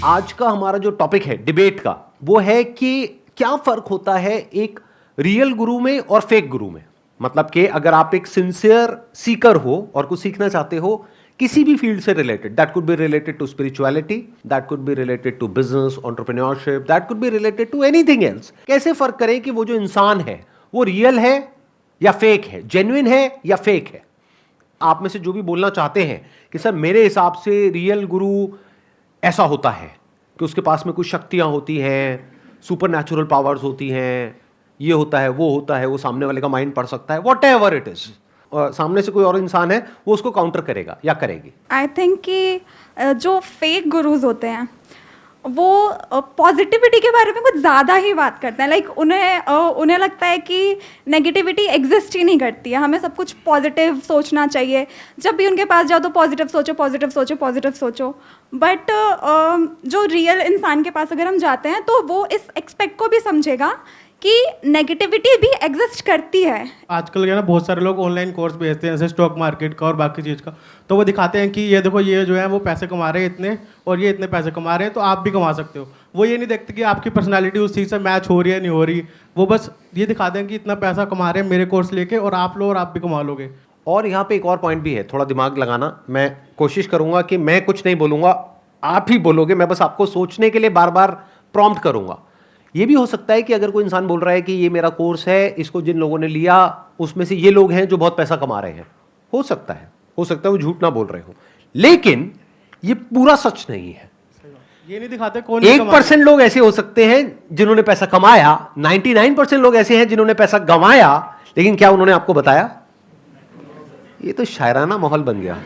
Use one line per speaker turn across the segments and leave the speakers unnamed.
आज का हमारा जो टॉपिक है डिबेट का, वो है कि क्या फर्क होता है एक रियल गुरु में और फेक गुरु में। मतलब कि अगर आप एक सिंसियर सीकर हो और कुछ सीखना चाहते हो किसी भी फील्ड से related, that could be related to spirituality, that could be related to business, entrepreneurship, that could be related to anything else, कैसे फर्क करें कि वो जो इंसान है वो रियल है या फेक है, जेन्युइन है या फेक है। आप में से जो भी बोलना चाहते हैं कि सर मेरे हिसाब से रियल गुरु ऐसा होता है कि उसके पास में कुछ शक्तियां होती हैं, सुपर नेचुरल पावर्स होती हैं, ये होता है, वो सामने वाले का माइंड पढ़ सकता है, वॉट एवर इट इज, और सामने से कोई और इंसान है वो उसको काउंटर करेगा या करेगी।
आई थिंक कि जो फेक गुरुज होते हैं वो पॉजिटिविटी के बारे में कुछ ज़्यादा ही बात करते हैं। लाइक उन्हें लगता है कि नेगेटिविटी एग्जिस्ट ही नहीं करती है, हमें सब कुछ पॉजिटिव सोचना चाहिए। जब भी उनके पास जाओ तो पॉजिटिव सोचो, पॉजिटिव सोचो, पॉजिटिव सोचो। बट जो रियल इंसान के पास अगर हम जाते हैं तो वो इस एक्सपेक्ट को भी समझेगा कि नेगेटिविटी भी एग्जिस्ट करती है।
आजकल क्या ना बहुत सारे लोग ऑनलाइन कोर्स भेजते हैं जैसे स्टॉक मार्केट का और बाकी चीज़ का, तो वो दिखाते हैं कि ये देखो ये जो है वो पैसे कमा रहे हैं इतने और ये इतने पैसे कमा रहे हैं तो आप भी कमा सकते हो। वो ये नहीं देखते कि आपकी पर्सनालिटी उस चीज़ से मैच हो रही है नहीं हो रही, वो बस ये दिखाते हैं कि इतना पैसा कमा रहे हैं मेरे कोर्स लेके और आप लो और आप भी कमा लोगे।
और यहाँ पे एक और पॉइंट भी है, थोड़ा दिमाग लगाना। मैं कोशिश करूंगा कि मैं कुछ नहीं बोलूंगा, आप ही बोलोगे, मैं बस आपको सोचने के लिए बार बार प्रॉम्प्ट करूंगा। ये भी हो सकता है कि अगर कोई इंसान बोल रहा है कि ये मेरा कोर्स है, इसको जिन लोगों ने लिया उसमें से ये लोग हैं जो बहुत पैसा कमा रहे हैं, हो सकता है वो झूठ ना बोल रहे हो, लेकिन ये पूरा सच नहीं है।
ये नहीं दिखाते कौन
1% लोग ऐसे हो सकते हैं जिन्होंने पैसा कमाया, 99% लोग ऐसे हैं जिन्होंने पैसा गंवाया, लेकिन क्या उन्होंने आपको बताया? ये तो शायराना माहौल बन गया।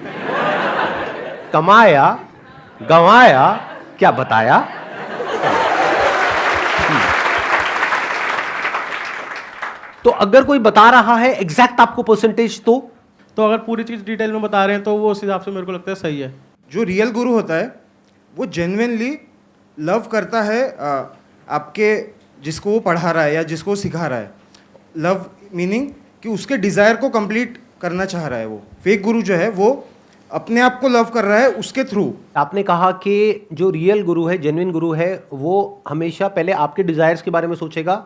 कमाया, गंवाया, क्या बताया? तो अगर कोई बता रहा है एग्जैक्ट आपको परसेंटेज, तो
अगर पूरी चीज़ डिटेल में बता रहे हैं तो वो उस हिसाब से मेरे को लगता है सही है।
जो रियल गुरु होता है वो जेन्युइनली लव करता है आपके जिसको वो पढ़ा रहा है या जिसको वो सिखा रहा है। लव मीनिंग कि उसके डिज़ायर को कंप्लीट करना चाह रहा है। वो फेक गुरु जो है वो अपने आप को लव कर रहा है उसके थ्रू।
आपने कहा कि जो रियल गुरु है, जेन्युइन गुरु है, वो हमेशा पहले आपके डिजायर्स के बारे में सोचेगा,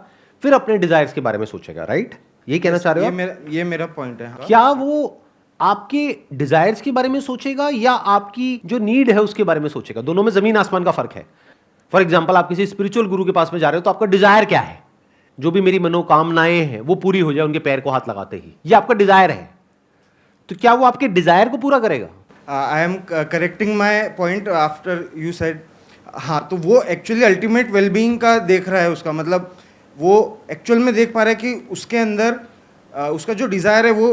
फिर अपने डिजायर्स के बारे में सोचेगा, राइट? ये कहना चाह रहे हो?
ये मेरा पॉइंट है। हाँ।
क्या वो आपके डिजायर्स के बारे में सोचेगा या आपकी जो नीड है उसके बारे में सोचेगा? दोनों में जमीन आसमान का फर्क है। फॉर एग्जाम्पल, आप किसी स्पिरिचुअल गुरु के पास में जा रहे हो तो आपका डिजायर क्या है? जो भी मेरी मनोकामनाएं हैं वो पूरी हो जाए उनके पैर को हाथ लगाते ही, ये आपका डिजायर है। तो क्या वो आपके डिजायर को पूरा करेगा?
I am correcting my point after you said. हाँ, तो वो एक्चुअली अल्टीमेट वेलबींग का देख रहा है। उसका मतलब वो एक्चुअल में देख पा रहा है कि उसके अंदर उसका जो डिज़ायर है वो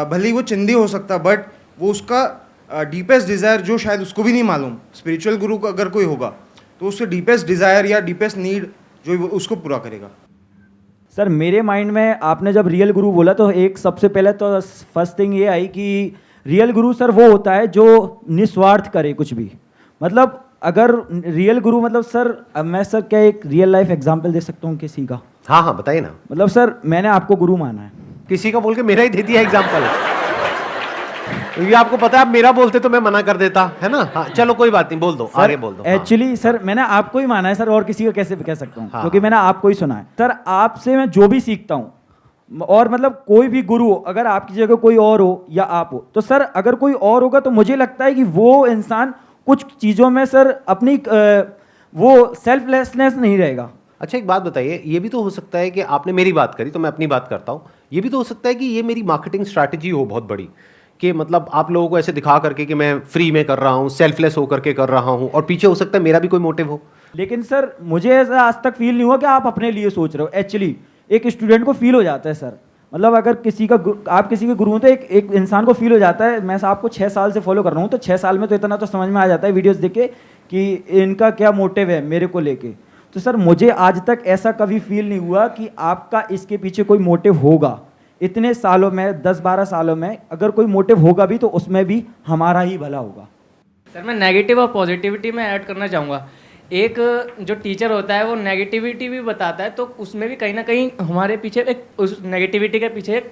भले ही वो चिंदी हो सकता, बट वो उसका डीपेस्ट डिज़ायर जो शायद उसको भी नहीं मालूम, स्पिरिचुअल गुरु का अगर कोई होगा तो उसके डीपेस्ट डिज़ायर या डीपेस्ट नीड जो उसको पूरा करेगा।
सर मेरे माइंड में आपने जब रियल गुरु बोला तो एक सबसे पहले तो फर्स्ट थिंग ये आई कि रियल गुरु सर वो होता है जो निस्वार्थ करे कुछ भी। मतलब अगर रियल गुरु मतलब सर, मैं सर क्या एक रियल लाइफ एग्जांपल दे सकता हूँ किसी का?
हाँ हाँ बताइए ना।
मतलब सर मैंने आपको गुरु माना है,
किसी का बोल के मेरा ही दे दिया एग्जाम्पल। ये आपको पता है, आप मेरा बोलते तो मैं मना कर देता, है ना? हाँ चलो कोई बात नहीं, बोल दो, आगे बोल दो।
एक्चुअली सर मैंने आपको ही माना है सर, और किसी का कैसे कह सकता हूँ?
हाँ।
क्योंकि मैंने आपको ही सुना है सर। आपसे मैं जो भी सीखता हूँ, और मतलब कोई भी गुरु हो, अगर आपकी जगह कोई और हो या आप हो, तो सर अगर कोई और होगा तो मुझे लगता है कि वो इंसान कुछ चीज़ों में सर अपनी वो सेल्फलेसनेस नहीं रहेगा।
अच्छा एक बात बताइए, ये भी तो हो सकता है कि आपने मेरी बात करी तो मैं अपनी बात करता हूँ, ये भी तो हो सकता है कि ये मेरी मार्केटिंग स्ट्रैटेजी हो बहुत बड़ी, कि मतलब आप लोगों को ऐसे दिखा करके कि मैं फ्री में कर रहा हूँ, सेल्फलेस होकर के कर रहा हूँ, और पीछे हो सकता है मेरा भी कोई मोटिव हो।
लेकिन सर मुझे ऐसा आज तक फील नहीं हुआ कि आप अपने लिए सोच रहे हो। एक्चुअली एक स्टूडेंट को फील हो जाता है सर, मतलब अगर आप किसी के गुरु हो तो एक इंसान को फील हो जाता है। मैं आपको 6 साल से फॉलो कर रहा हूँ, तो 6 साल में तो इतना तो समझ में आ जाता है वीडियोस देख के कि इनका क्या मोटिव है मेरे को लेके। तो सर मुझे आज तक ऐसा कभी फील नहीं हुआ कि आपका इसके पीछे कोई मोटिव होगा। इतने सालों में, 10-12 सालों में, अगर कोई मोटिव होगा भी तो उसमें भी हमारा ही भला होगा।
सर मैं नेगेटिव और पॉजिटिविटी में ऐड करना चाहूँगा। एक जो टीचर होता है वो नेगेटिविटी भी बताता है, तो उसमें भी कहीं ना कहीं हमारे पीछे एक, उस नेगेटिविटी के पीछे एक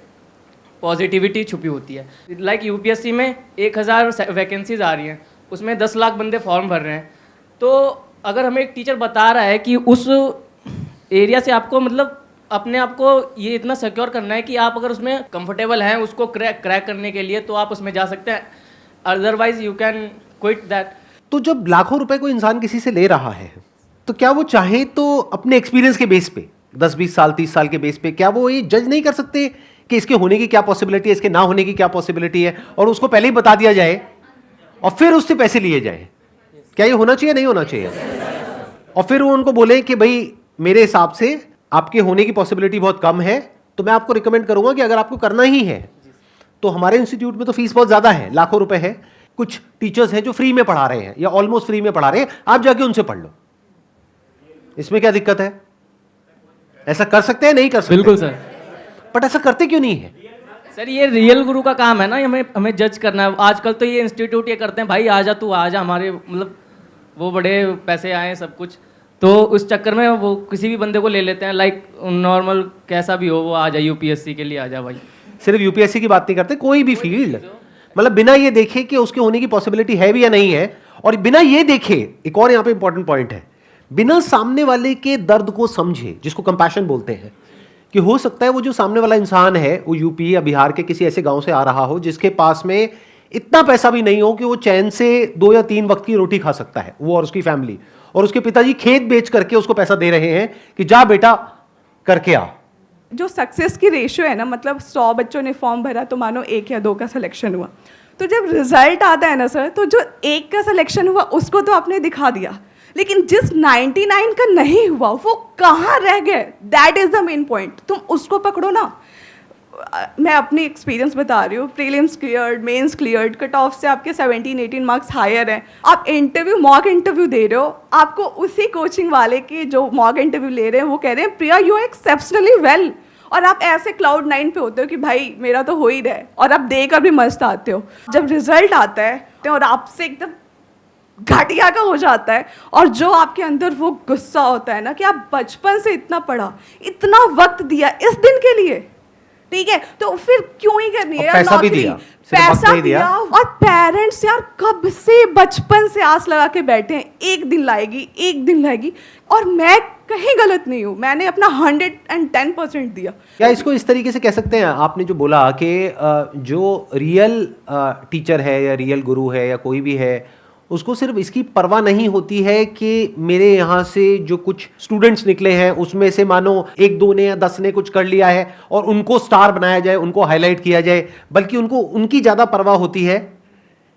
पॉजिटिविटी छुपी होती है। लाइक यूपीएससी में 1000 वैकेंसीज आ रही हैं, उसमें 10 लाख बंदे फॉर्म भर रहे हैं, तो अगर हमें एक टीचर बता रहा है कि उस एरिया से आपको मतलब अपने आप को ये इतना सिक्योर करना है कि आप अगर उसमें कंफर्टेबल हैं उसको क्रैक करने के लिए, तो आप उसमें जा सकते हैं, otherwise you can quit that.
तो जब लाखों रुपए कोई इंसान किसी से ले रहा है, तो क्या वो चाहे तो अपने एक्सपीरियंस के बेस पे 10-20 साल 30 साल के बेस पे क्या वो ये जज नहीं कर सकते कि इसके होने की क्या पॉसिबिलिटी है, इसके ना होने की क्या पॉसिबिलिटी है, और उसको पहले ही बता दिया जाए और फिर उससे पैसे लिए जाए? क्या ये होना चाहिए, नहीं होना चाहिए? और फिर वो उनको बोले कि भाई मेरे हिसाब से आपके होने की पॉसिबिलिटी बहुत कम है, तो मैं आपको रिकमेंड करूंगा कि अगर आपको करना ही है तो हमारे इंस्टीट्यूट में तो फीस बहुत ज्यादा है, लाखों रुपए है, कुछ टीचर्स हैं जो फ्री में पढ़ा रहे हैं या ऑलमोस्ट फ्री में पढ़ा रहे हैं, आप जाके उनसे पढ़ लो, इसमें क्या दिक्कत है? ऐसा कर सकते हैं, नहीं कर सकते?
बिल्कुल सर।
बट ऐसा करते क्यों नहीं है?
सर ये रियल गुरु का काम है ना, हमें जज करना है। आजकल तो ये इंस्टीट्यूट ये करते हैं, भाई आ जा तू आ जा, हमारे मतलब वो बड़े पैसे आए सब कुछ, तो उस चक्कर में वो किसी भी बंदे को ले लेते हैं, लाइक नॉर्मल कैसा भी हो वो आ जा, यूपीएससी के लिए आ जा भाई।
सिर्फ यूपीएससी की बात नहीं करते, कोई भी फील्ड, मतलब बिना ये देखे कि उसके होने की पॉसिबिलिटी है भी या नहीं है, और बिना ये देखे, एक और यहाँ पे इंपॉर्टेंट पॉइंट है, बिना सामने वाले के दर्द को समझे, जिसको कंपैशन बोलते हैं, कि हो सकता है वो जो सामने वाला इंसान है वो यूपी या बिहार के किसी ऐसे गांव से आ रहा हो जिसके पास में इतना पैसा भी नहीं हो कि वो चैन से 2 या 3 वक्त की रोटी खा सकता है, वो और उसकी फैमिली, और उसके पिताजी खेत बेच करके उसको पैसा दे रहे हैं कि जा बेटा करके आ।
जो सक्सेस की रेशियो है ना, मतलब 100 बच्चों ने फॉर्म भरा तो मानो 1 या 2 का सिलेक्शन हुआ, तो जब रिजल्ट आता है ना सर, तो जो 1 का सिलेक्शन हुआ उसको तो आपने दिखा दिया, लेकिन जिस 99 का नहीं हुआ वो कहाँ रह गए, that is the main point. तुम उसको पकड़ो ना। मैं अपनी एक्सपीरियंस बता रही हूँ, prelims cleared, mains cleared, cut off से आपके 17-18 मार्क्स हायर हैं, आप इंटरव्यू मॉक इंटरव्यू दे रहे हो, आपको उसी कोचिंग वाले की जो मॉक इंटरव्यू ले रहे हैं वो कह रहे हैं प्रिया यू आर एक्सेप्शनली वेल, और आप ऐसे क्लाउड 9 पे होते हो कि भाई मेरा तो हो ही रहा है, और आप देकर भी मस्त आते हो। जब रिजल्ट आता है और आपसे एकदम घटिया का हो जाता है, और जो आपके अंदर वो गुस्सा होता है ना कि आप बचपन से इतना पढ़ा, इतना वक्त दिया इस दिन के लिए, ठीक है, तो फिर क्यों ही करनी है यार
पैसा भी
नौकरी?
दिया, सिर्फ वक्त
पैसा
नहीं दिया।
और पेरेंट्स यार कब से बचपन से आस लगा के बैठे हैं, एक दिन लाएगी एक दिन लाएगी, और मैं कहीं गलत नहीं हूँ, मैंने अपना 110% दिया।
क्या इसको इस तरीके से कह सकते हैं, आपने जो बोला कि जो रियल टीचर है या रियल गुरु है या कोई भी है, उसको सिर्फ इसकी परवाह नहीं होती है कि मेरे यहाँ से जो कुछ स्टूडेंट्स निकले हैं उसमें से मानो 1-2 ने या 10 ने कुछ कर लिया है और उनको स्टार बनाया जाए, उनको हाईलाइट किया जाए, बल्कि उनको उनकी ज़्यादा परवाह होती है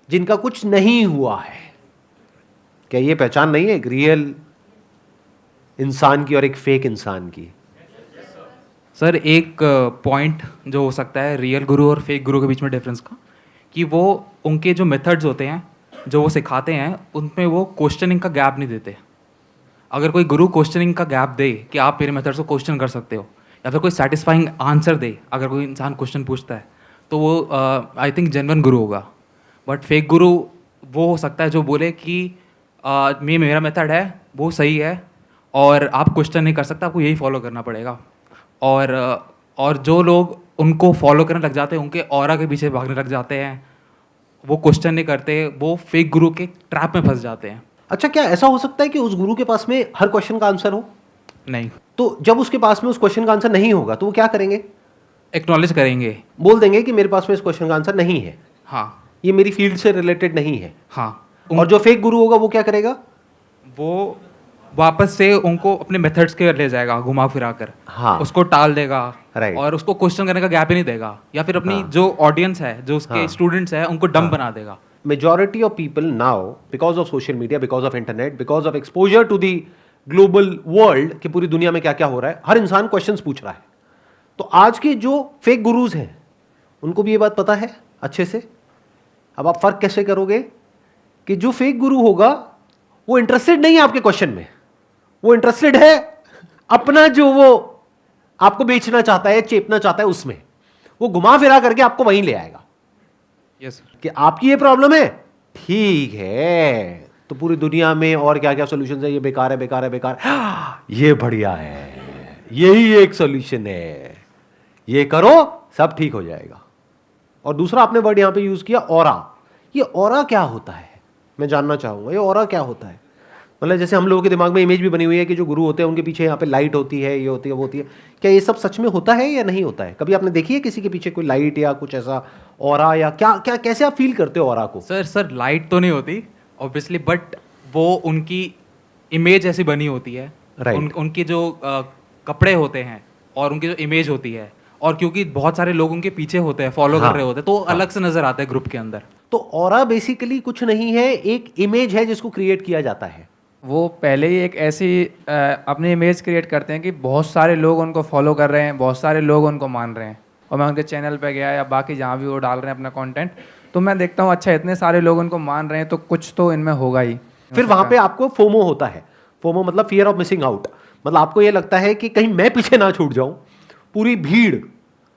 जिनका कुछ नहीं हुआ है। क्या ये पहचान नहीं है एक रियल इंसान की और एक फेक इंसान की?
सर एक पॉइंट जो हो सकता है रियल गुरु और फेक गुरु के बीच में डिफरेंस का, कि वो उनके जो मेथड्स होते हैं जो वो सिखाते हैं उनमें वो क्वेश्चनिंग का गैप नहीं देते। अगर कोई गुरु क्वेश्चनिंग का गैप दे कि आप मेरे मेथड्स को क्वेश्चन कर सकते हो, या फिर कोई सेटिस्फाइंग आंसर दे अगर कोई इंसान क्वेश्चन पूछता है, तो वो आई थिंक जेन्युइन गुरु होगा। बट फेक गुरु वो हो सकता है जो बोले कि मेरा मेथड है वो सही है और आप क्वेश्चन नहीं कर सकते, आपको यही फॉलो करना पड़ेगा। और जो लोग उनको फॉलो करने लग जाते हैं, उनके ऑरा के पीछे भागने लग जाते हैं, वो क्वेश्चन नहीं करते, वो फेक गुरु के ट्रैप में फंस जाते हैं।
अच्छा, क्या ऐसा हो सकता है कि उस गुरु के पास में हर क्वेश्चन का आंसर हो?
नहीं।
तो जब उसके पास में उस क्वेश्चन का आंसर नहीं होगा तो वो क्या करेंगे?
एक्नॉलेज करेंगे,
बोल देंगे कि मेरे पास में इस क्वेश्चन का आंसर नहीं है,
हाँ
ये मेरी फील्ड से रिलेटेड नहीं है।
हाँ।
और जो फेक गुरु होगा वो क्या करेगा?
वो वापस से उनको अपने मेथड्स के ले जाएगा घुमा फिरा कर,
हाँ।
उसको टाल देगा,
राइट।
और उसको क्वेश्चन करने का गैप ही नहीं देगा, या फिर अपनी
हाँ।
जो ऑडियंस है, जो उसके
हाँ।
स्टूडेंट्स हैं, उनको डम बना देगा।
Majority of people now, because of social media, because of internet, because of exposure to the global world, कि पूरी दुनिया में क्या क्या हो रहा है, हर इंसान क्वेश्चंस पूछ रहा है। तो आज के जो फेक गुरुज हैं उनको भी ये बात पता है अच्छे से। अब आप फर्क कैसे करोगे कि जो फेक गुरु होगा वो इंटरेस्टेड नहीं है आपके क्वेश्चन में, वो इंटरेस्टेड है अपना जो वो आपको बेचना चाहता है, चेपना चाहता है, उसमें वो घुमा फिरा करके आपको वहीं ले आएगा।
यस।
कि आपकी ये प्रॉब्लम है, ठीक है, तो पूरी दुनिया में और क्या क्या सॉल्यूशंस है, ये बेकार है, बेकार है, बेकार है, ये बढ़िया है, यही एक सॉल्यूशन है, ये करो सब ठीक हो जाएगा। और दूसरा आपने वर्ड यहां पे यूज किया ऑरा। ये ऑरा क्या होता है मैं जानना चाहूंगा, ये ऑरा क्या होता है? मतलब जैसे हम लोगों के दिमाग में इमेज भी बनी हुई है कि जो गुरु होते हैं उनके पीछे यहाँ पे लाइट होती है, ये होती है, वो होती है। क्या ये सब सच में होता है या नहीं होता है? कभी आपने देखी है किसी के पीछे कोई लाइट या कुछ ऐसा ऑरा, या क्या क्या कैसे आप फील करते हो ऑरा को?
सर लाइट तो नहीं होती ऑब्वियसली, बट वो उनकी इमेज ऐसी बनी होती है।
Right.
उनके जो कपड़े होते हैं और उनकी जो इमेज होती है, और क्योंकि बहुत सारे लोग उनके पीछे होते हैं, फॉलो
हाँ,
कर रहे होते हैं, तो अलग से नजर आता है ग्रुप के अंदर।
तो ऑरा बेसिकली कुछ नहीं है, एक इमेज है जिसको क्रिएट किया जाता है।
वो पहले ही एक ऐसी अपनी इमेज क्रिएट करते हैं कि बहुत सारे लोग उनको फॉलो कर रहे हैं, बहुत सारे लोग उनको मान रहे हैं। और मैं उनके चैनल पे गया या बाकी जहाँ भी वो डाल रहे हैं अपना कंटेंट, तो मैं देखता हूँ अच्छा इतने सारे लोग उनको मान रहे हैं तो कुछ तो इनमें होगा ही।
फिर वहां पे आपको फोमो होता है। फोमो मतलब फियर ऑफ मिसिंग आउट। मतलब आपको ये लगता है कि कहीं मैं पीछे ना छूट जाऊं, पूरी भीड़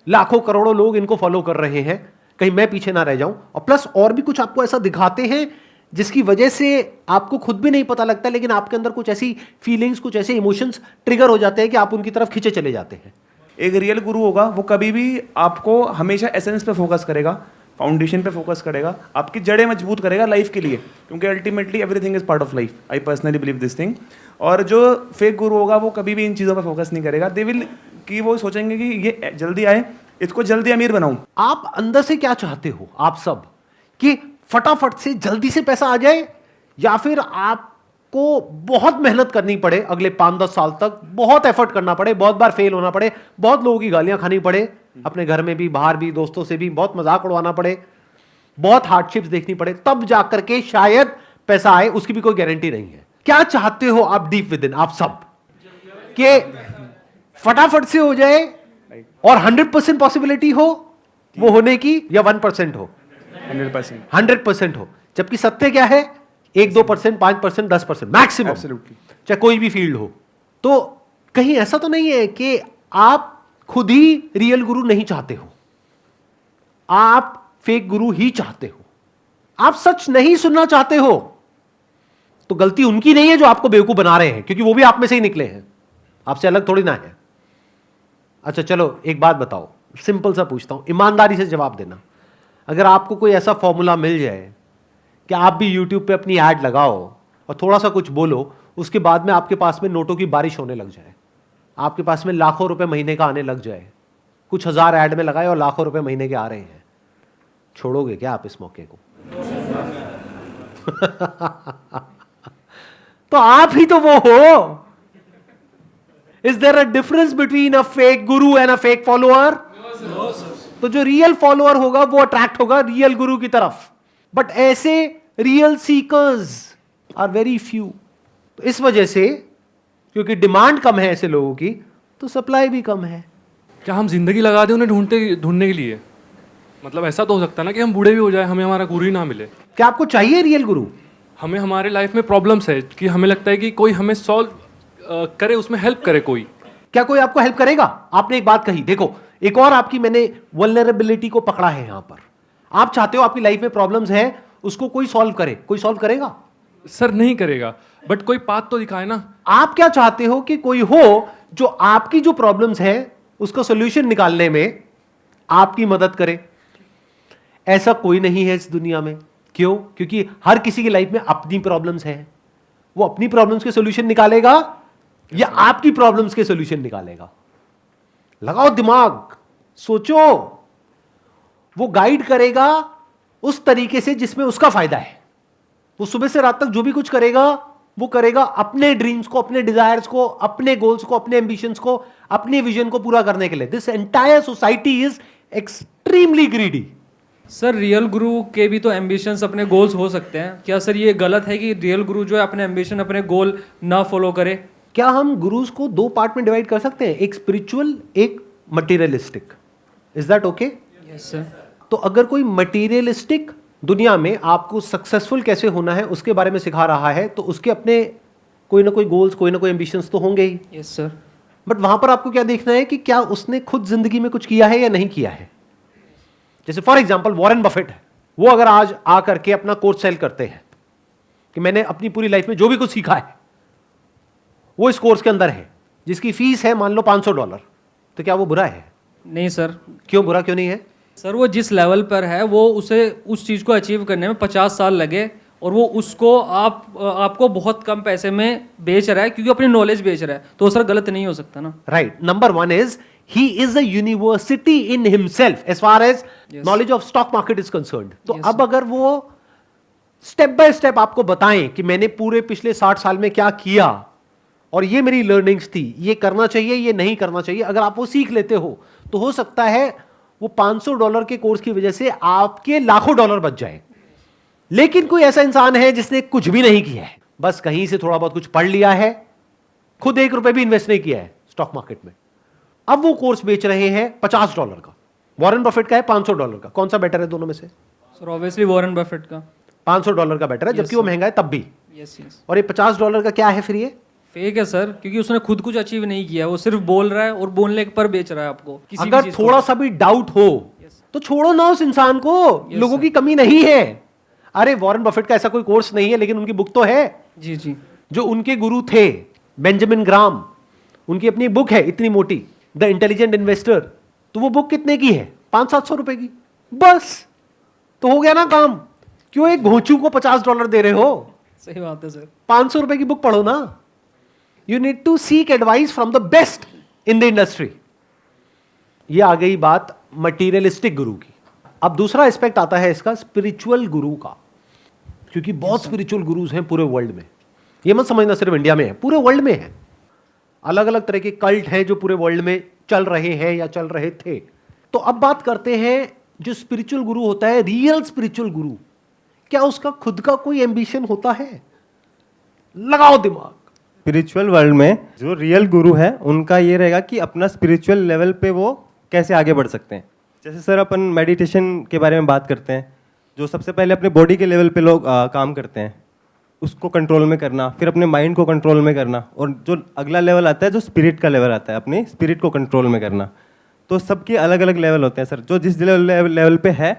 लाखों करोड़ों लोग इनको फॉलो कर रहे हैं, कहीं मैं पीछे ना रह जाऊं। और प्लस और भी कुछ आपको ऐसा दिखाते हैं जिसकी वजह से आपको खुद भी नहीं पता लगता, लेकिन आपके अंदर कुछ ऐसी फीलिंग्स, कुछ ऐसे इमोशंस ट्रिगर हो जाते हैं कि आप उनकी तरफ खींचे चले जाते हैं।
एक रियल गुरु होगा वो कभी भी आपको हमेशा एसेंस पे फोकस करेगा, फाउंडेशन पे फोकस करेगा, आपकी जड़ें मजबूत करेगा लाइफ के लिए, क्योंकि ultimately everything is part of life. I personally believe this thing. और जो फेक गुरु होगा वो कभी भी इन चीज़ों पे फोकस नहीं करेगा। दे विल कि वो सोचेंगे कि ये जल्दी आए, इसको जल्दी अमीर बनाऊं।
आप अंदर से क्या चाहते हो आप सब, कि फटाफट से जल्दी से पैसा आ जाए, या फिर आपको बहुत मेहनत करनी पड़े अगले 5-10 साल तक, बहुत एफर्ट करना पड़े, बहुत बार फेल होना पड़े, बहुत लोगों की गालियां खानी पड़े, अपने घर में भी, बाहर भी, दोस्तों से भी बहुत मजाक उड़वाना पड़े, बहुत हार्डशिप्स देखनी पड़े, तब जाकर के शायद पैसा आए? उसकी भी कोई गारंटी नहीं है। क्या चाहते हो आप डीप विद इन, आप सब, कि फटाफट से हो जाए और 100% पॉसिबिलिटी हो वो होने की, या 1% हो?
100%।
100% हो। जबकि सत्य क्या है? 1-2%, 5%, 10% मैक्सिमम, चाहे कोई भी फील्ड हो। तो कहीं ऐसा तो नहीं है कि आप खुद ही रियल गुरु नहीं चाहते हो, आप फेक गुरु ही चाहते हो, आप सच नहीं सुनना चाहते हो? तो गलती उनकी नहीं है जो आपको बेवकूफ बना रहे हैं, क्योंकि वो भी आप में से ही निकले हैं, आपसे अलग थोड़ी ना है। अच्छा चलो एक बात बताओ, सिंपल सा पूछता हूं, ईमानदारी से जवाब देना। अगर आपको कोई ऐसा फॉर्मूला मिल जाए कि आप भी यूट्यूब पे अपनी ऐड लगाओ और थोड़ा सा कुछ बोलो, उसके बाद में आपके पास में नोटों की बारिश होने लग जाए, आपके पास में लाखों रुपए महीने का आने लग जाए, कुछ हजार ऐड में लगाए और लाखों रुपए महीने के आ रहे हैं, छोड़ोगे क्या आप इस मौके को? तो आप ही तो वो हो। Is there a difference between a fake guru and a fake follower? तो जो रियल फॉलोअर होगा वो अट्रैक्ट होगा रियल गुरु की तरफ, बट ऐसे real seekers are very few. तो इस वजह से, क्योंकि डिमांड कम है ऐसे लोगों की, तो सप्लाई भी कम है।
क्या हम जिंदगी लगा दें उन्हें ढूंढने के लिए? मतलब ऐसा तो हो सकता है ना कि हम बूढ़े भी हो जाए, हमें हमारा गुरु ही ना मिले।
क्या आपको चाहिए रियल गुरु?
हमें हमारे लाइफ में प्रॉब्लम्स है कि हमें लगता है कि कोई हमें सॉल्व करे, उसमें हेल्प करे कोई।
क्या कोई आपको हेल्प करेगा? आपने एक बात कही, देखो एक और आपकी मैंने वल्नरेबिलिटी को पकड़ा है यहां पर। आप चाहते हो आपकी लाइफ में प्रॉब्लम्स है, उसको कोई सॉल्व करे, कोई सॉल्व करेगा?
सर नहीं करेगा, बट कोई पाथ तो दिखाए ना।
आप क्या चाहते हो कि कोई हो जो आपकी जो प्रॉब्लम्स है उसका सॉल्यूशन निकालने में आपकी मदद करे? ऐसा कोई नहीं है इस दुनिया में। क्यों? क्योंकि हर किसी की लाइफ में अपनी प्रॉब्लम्स हैं। वो अपनी प्रॉब्लम्स के सॉल्यूशन निकालेगा या आपकी प्रॉब्लम्स के सॉल्यूशन निकालेगा? लगाओ दिमाग, सोचो। वो गाइड करेगा उस तरीके से जिसमें उसका फायदा है। वो सुबह से रात तक जो भी कुछ करेगा वो करेगा अपने ड्रीम्स को, अपने डिजायर्स को, अपने गोल्स को, अपने एम्बिशंस को, अपने विजन को पूरा करने के लिए। This entire society is extremely greedy.
Sir real गुरु के भी तो एम्बिशंस, अपने गोल्स हो सकते हैं। क्या सर ये गलत है कि रियल गुरु जो है अपने एम्बिशन, अपने गोल ना फॉलो करे?
क्या हम गुरुज को दो पार्ट में डिवाइड कर सकते हैं, एक स्पिरिचुअल, एक materialistic? Is that okay?
Yes sir.
तो अगर कोई मटेरियलिस्टिक दुनिया में आपको सक्सेसफुल कैसे होना है उसके बारे में सिखा रहा है, तो उसके अपने कोई ना कोई गोल्स, कोई ना कोई एम्बिशंस तो होंगे ही।
Yes sir.
बट वहां पर आपको क्या देखना है कि क्या उसने खुद जिंदगी में कुछ किया है या नहीं किया है। जैसे फॉर एग्जांपल वॉरेन बफेट है, वो अगर आज आकर के अपना कोर्स सेल करते हैं कि मैंने अपनी पूरी लाइफ में जो भी कुछ सीखा है वो इस कोर्स के अंदर है, जिसकी फीस है मान लो $500, तो क्या वो बुरा है?
नहीं सर।
क्यों बुरा क्यों नहीं है?
सर वो जिस लेवल पर है, वो उसे उस चीज़ को अचीव करने में 50 साल लगे और वो उसको आपको बहुत कम पैसे में बेच रहा है क्योंकि अपनी नॉलेज बेच रहा है, तो सर गलत नहीं हो सकता ना?
Right, number one is he is a university in himself as far as knowledge of stock market is concerned. तो अब अगर वो स्टेप बाय स्टेप आपको बताएं कि मैंने पूरे पिछले 60 साल में क्या किया और ये मेरी लर्निंग्स थी, ये करना चाहिए, ये नहीं करना चाहिए, अगर आप वो सीख लेते हो तो हो सकता है वो $500 के कोर्स की वजह से आपके लाखों डॉलर बच जाए। लेकिन कोई ऐसा इंसान है जिसने कुछ भी नहीं किया है, बस कहीं से थोड़ा बहुत कुछ पढ़ लिया है, खुद $1 भी इन्वेस्ट नहीं किया है स्टॉक मार्केट में, अब वो कोर्स बेच रहे हैं $50 का, वॉरेन बफेट का है $500 का, कौन सा बेटर है दोनों में से?
सर ऑब्वियसली वॉरेन बफेट का।
$500 का बेटर है, जबकि वो महंगा है तब भी।
Yes yes.
और ये $50 का क्या है फिर? ये
फेक है सर, क्योंकि उसने खुद कुछ अचीव नहीं किया, वो सिर्फ बोल रहा है और बोलने पर बेच रहा है आपको। किसी भी
अगर
चीज़ को।
थोड़ा सा भी डाउट हो तो छोड़ो ना उस इंसान को, लोगों की कमी नहीं है। अरे वॉरेन बफेट का ऐसा कोई कोर्स नहीं है, लेकिन उनकी बुक तो है।
जी जी।
जो उनके गुरु थे बेंजामिन ग्राम, उनकी अपनी बुक है इतनी मोटी, द इंटेलिजेंट इन्वेस्टर, तो वो बुक कितने की है? 500-700 रुपए की, बस तो हो गया ना काम। क्यों एक घोंचू को $50 दे रहे हो?
सही बात है सर।
500 रुपए की बुक पढ़ो ना। You need to seek advice from the best in the industry. ये आ गई बात मटीरियलिस्टिक गुरु की। अब दूसरा एस्पेक्ट आता है इसका स्पिरिचुअल गुरु का, क्योंकि बहुत स्पिरिचुअल गुरुज हैं पूरे वर्ल्ड में। ये मत समझना सिर्फ इंडिया में है, पूरे वर्ल्ड में है। अलग अलग तरह के कल्ट हैं जो पूरे वर्ल्ड में चल रहे हैं या चल रहे थे। तो अब बात करते हैं जो स्पिरिचुअल गुरु होता है, रियल स्पिरिचुअल गुरु, क्या उसका खुद का कोई एम्बिशन होता है? लगाओ दिमाग।
स्पिरिचुअल वर्ल्ड में जो रियल गुरु है उनका ये रहेगा कि अपना स्पिरिचुअल लेवल पे वो कैसे आगे बढ़ सकते हैं। जैसे सर अपन मेडिटेशन के बारे में बात करते हैं, जो सबसे पहले अपने बॉडी के लेवल पे लोग काम करते हैं, उसको कंट्रोल में करना, फिर अपने माइंड को कंट्रोल में करना, और जो अगला लेवल आता है जो स्पिरिट का लेवल आता है, अपनी स्पिरिट को कंट्रोल में करना। तो सबके अलग अलग लेवल होते हैं सर। जो जिस लेवल पे है,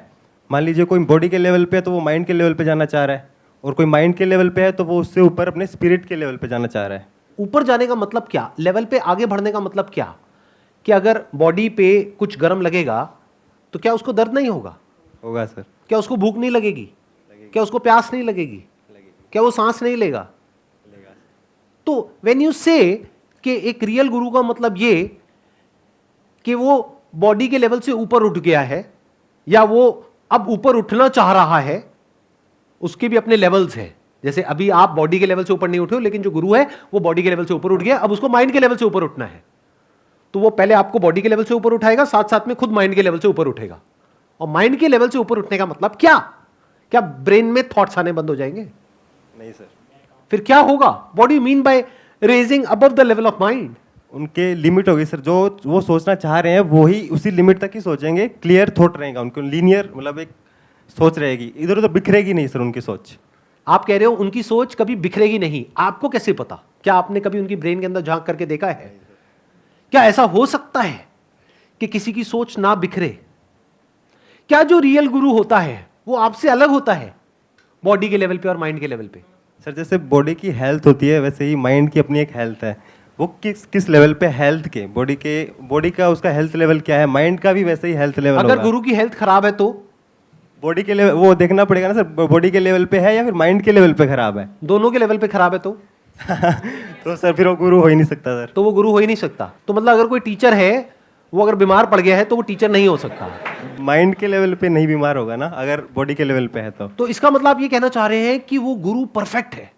मान लीजिए कोई बॉडी के लेवल पे है तो वो माइंड के लेवल पे जाना चाह रहा है, और कोई माइंड के लेवल पे है तो वो उससे ऊपर अपने स्पिरिट के लेवल पे जाना चाह रहा है।
ऊपर जाने का मतलब क्या? लेवल पे आगे बढ़ने का मतलब क्या? कि अगर बॉडी पे कुछ गर्म लगेगा तो क्या उसको दर्द नहीं होगा?
होगा सर।
क्या उसको भूख नहीं लगेगी? क्या उसको प्यास नहीं लगेगी? क्या वो सांस नहीं लेगा? तो व्हेन यू से कि एक रियल गुरु का मतलब ये कि वो बॉडी के लेवल से ऊपर उठ गया है, या वो अब ऊपर उठना चाह रहा है, उसके भी अपने लेवल्स हैं। जैसे अभी आप बॉडी के लेवल से ऊपर नहीं उठे हो, लेकिन जो गुरु है वो बॉडी के लेवल से ऊपर उठ गया, अब उसको माइंड के लेवल से ऊपर उठना है। तो वो पहले आपको बॉडी के लेवल से ऊपर उठाएगा, साथ साथ में खुद माइंड के लेवल से ऊपर उठेगा। और माइंड के लेवल से ऊपर उठने का मतलब क्या? क्या ब्रेन में थॉट्स आने बंद हो जाएंगे?
नहीं सर।
फिर क्या होगा? What do you mean by raising above the level of mind?
उनके लिमिट होगी सर, जो वो सोचना चाह रहे हैं वो ही उसी लिमिट तक ही सोचेंगे। क्लियर थॉट रहेगा उनको, लीनियर मतलब एक सोच रहेगी, इधर उधर बिखरेगी नहीं सर उनकी सोच।
आप कह रहे हो उनकी सोच कभी बिखरेगी नहीं, आपको कैसे पता? क्या आपने कभी उनकी ब्रेन के अंदर झांक करके देखा है? क्या ऐसा हो सकता है कि किसी की सोच ना बिखरे? क्या जो रियल गुरु होता है वो आपसे अलग होता है बॉडी के लेवल पे और माइंड के लेवल पे?
सर जैसे बॉडी की हेल्थ होती है वैसे ही माइंड की अपनी एक हेल्थ है। वो किस लेवल पे हेल्थ के बॉडी का उसका हेल्थ लेवल क्या है, माइंड का भी वैसे ही हेल्थ लेवल
अगर
होगा।
गुरु की हेल्थ खराब है तो
बॉडी के लेवल वो देखना पड़ेगा ना सर, बॉडी के लेवल पे है या फिर माइंड के लेवल पे खराब है।
दोनों के लेवल पे खराब है तो
तो सर फिर वो गुरु हो ही नहीं सकता सर।
तो वो गुरु हो ही नहीं सकता। तो मतलब अगर कोई टीचर है, वो अगर बीमार पड़ गया है तो वो टीचर नहीं हो सकता।
माइंड के लेवल पे नहीं बीमार होगा ना, अगर बॉडी के लेवल पे है तो
इसका मतलब आप ये कहना चाह रहे हैं कि वो गुरु परफेक्ट है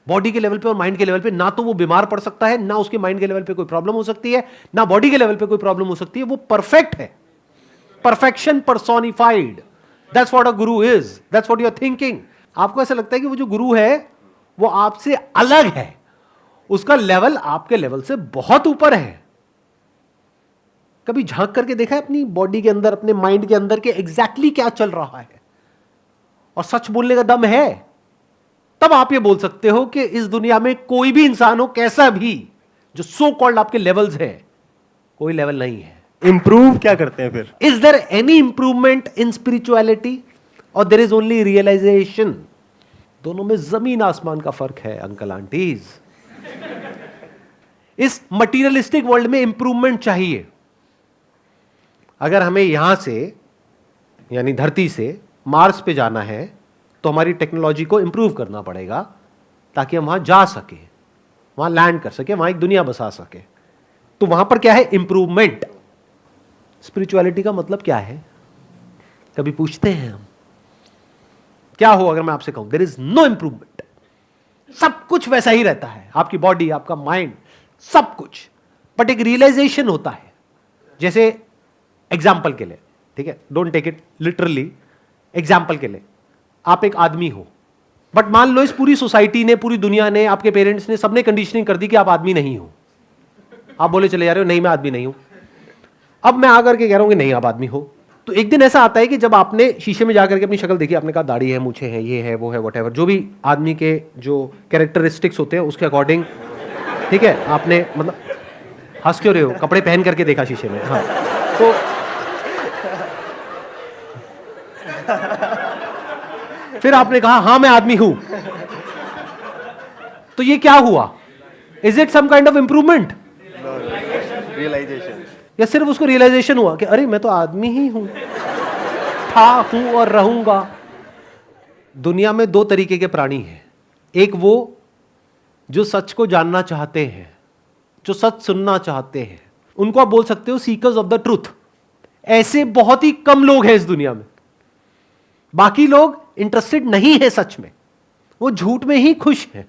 बॉडी के लेवल पे और माइंड के लेवल पे। ना तो वो बीमार पड़ सकता है, ना उसके माइंड के लेवल पे कोई प्रॉब्लम हो सकती है, ना बॉडी के लेवल पे कोई प्रॉब्लम हो सकती है। वो परफेक्ट है, perfection personified. That's what a guru is, that's what you are thinking. आपको ऐसा लगता है कि वो जो गुरु है वो आपसे अलग है, उसका लेवल आपके लेवल से बहुत ऊपर है। कभी झांक करके देखा है अपनी बॉडी के अंदर, अपने माइंड के अंदर के एग्जैक्टली क्या चल रहा है? और सच बोलने का दम है, तब आप ये बोल सकते हो कि इस दुनिया में कोई भी इंसान हो कैसा भी, जो सो कॉल्ड आपके लेवल्स है, कोई लेवल नहीं है।
इंप्रूव क्या करते हैं फिर?
Is there any improvement in spirituality और देयर इज ओनली रियलाइजेशन? दोनों में जमीन आसमान का फर्क है अंकल आंटीज। इस मटीरियलिस्टिक वर्ल्ड में इंप्रूवमेंट चाहिए। अगर हमें यहां से यानी धरती से मार्स पे जाना है तो हमारी टेक्नोलॉजी को इंप्रूव करना पड़ेगा ताकि हम वहां जा सके, वहां लैंड कर सके, वहां एक दुनिया बसा सके। तो वहां पर क्या है? इंप्रूवमेंट। स्पिरिचुअलिटी का मतलब क्या है? कभी पूछते हैं हम क्या हो अगर मैं आपसे कहूं देयर इज नो इंप्रूवमेंट, सब कुछ वैसा ही रहता है, आपकी बॉडी, आपका माइंड, सब कुछ, बट एक रियलाइजेशन होता है। जैसे एग्जाम्पल के लिए, ठीक है, don't take it literally, example के लिए आप एक आदमी हो, बट मान लो इस पूरी सोसाइटी ने, पूरी दुनिया ने, आपके पेरेंट्स ने, सबने कंडीशनिंग कर दी कि आप आदमी नहीं हो। आप बोले चले जा रहे हो नहीं मैं आदमी नहीं हूं। अब मैं आकर के कह रहा हूं कि नहीं आप आदमी हो। तो एक दिन ऐसा आता है कि जब आपने शीशे में जाकर के अपनी शक्ल देखी, आपने कहा दाढ़ी है, मूछें हैं, ये है, वो है, व्हाटएवर, जो भी आदमी के जो कैरेक्टरिस्टिक्स होते हैं उसके अकॉर्डिंग, ठीक है, आपने मतलब हंस क्यों रहे हो? कपड़े पहन करके देखा शीशे में। हाँ, तो फिर आपने कहा हाँ मैं आदमी हूं। तो ये क्या हुआ? Is it some kind of improvement?
Realisation.
या सिर्फ उसको रियलाइजेशन हुआ कि अरे मैं तो आदमी ही हूं, था, हूं और रहूंगा। दुनिया में दो तरीके के प्राणी हैं। एक वो जो सच को जानना चाहते हैं, जो सच सुनना चाहते हैं, उनको आप बोल सकते हो सीकर्स ऑफ द ट्रूथ। ऐसे बहुत ही कम लोग हैं इस दुनिया में। बाकी लोग इंटरेस्टेड नहीं है सच में, वो झूठ में ही खुश है,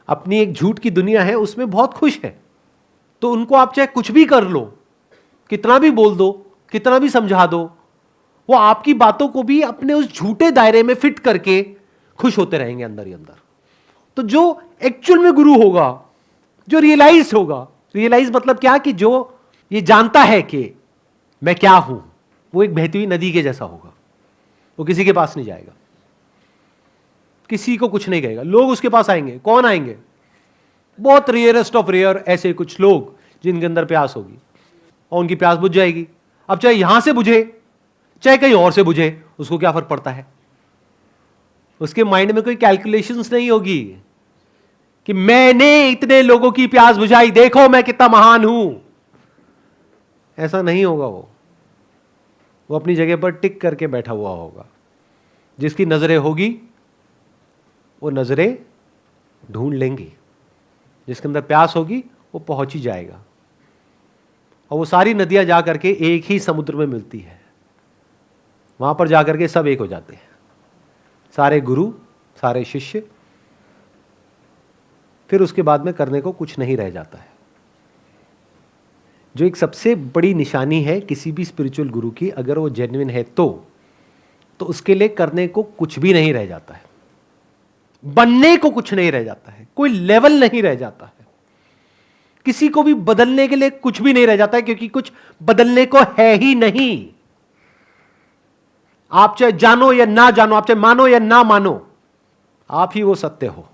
अपनी एक झूठ की दुनिया है उसमें बहुत खुश है। तो उनको आप चाहे कुछ भी कर लो, कितना भी बोल दो, कितना भी समझा दो, वो आपकी बातों को भी अपने उस झूठे दायरे में फिट करके खुश होते रहेंगे अंदर ही अंदर। तो जो एक्चुअल में गुरु होगा, जो रियलाइज होगा, रियलाइज मतलब क्या कि जो ये जानता है कि मैं क्या हूं, वो एक बहती हुई नदी के जैसा होगा। वो किसी के पास नहीं जाएगा, किसी को कुछ नहीं कहेगा। लोग उसके पास आएंगे, कौन आएंगे? बहुत रेयरेस्ट ऑफ रेयर ऐसे कुछ लोग जिनके अंदर प्यास होगी और उनकी प्यास बुझ जाएगी। अब चाहे यहां से बुझे चाहे कहीं और से बुझे, उसको क्या फर्क पड़ता है? उसके माइंड में कोई कैलकुलेशंस नहीं होगी कि मैंने इतने लोगों की प्यास बुझाई, देखो मैं कितना महान हूं। ऐसा नहीं होगा। वो अपनी जगह पर टिक करके बैठा हुआ होगा। जिसकी नजरें होगी वो नजरें ढूंढ लेंगी, जिसके अंदर प्यास होगी वो पहुंच ही जाएगा। और वो सारी नदियां जाकर के एक ही समुद्र में मिलती है, वहां पर जाकर के सब एक हो जाते हैं, सारे गुरु, सारे शिष्य। फिर उसके बाद में करने को कुछ नहीं रह जाता है। जो एक सबसे बड़ी निशानी है किसी भी स्पिरिचुअल गुरु की, अगर वो जेन्युइन है तो उसके लिए करने को कुछ भी नहीं रह जाता है, बनने को कुछ नहीं रह जाता है, कोई लेवल नहीं रह जाता है, किसी को भी बदलने के लिए कुछ भी नहीं रह जाता है, क्योंकि कुछ बदलने को है ही नहीं। आप चाहे जानो या ना जानो, आप चाहे मानो या ना मानो, आप ही वो सत्य हो।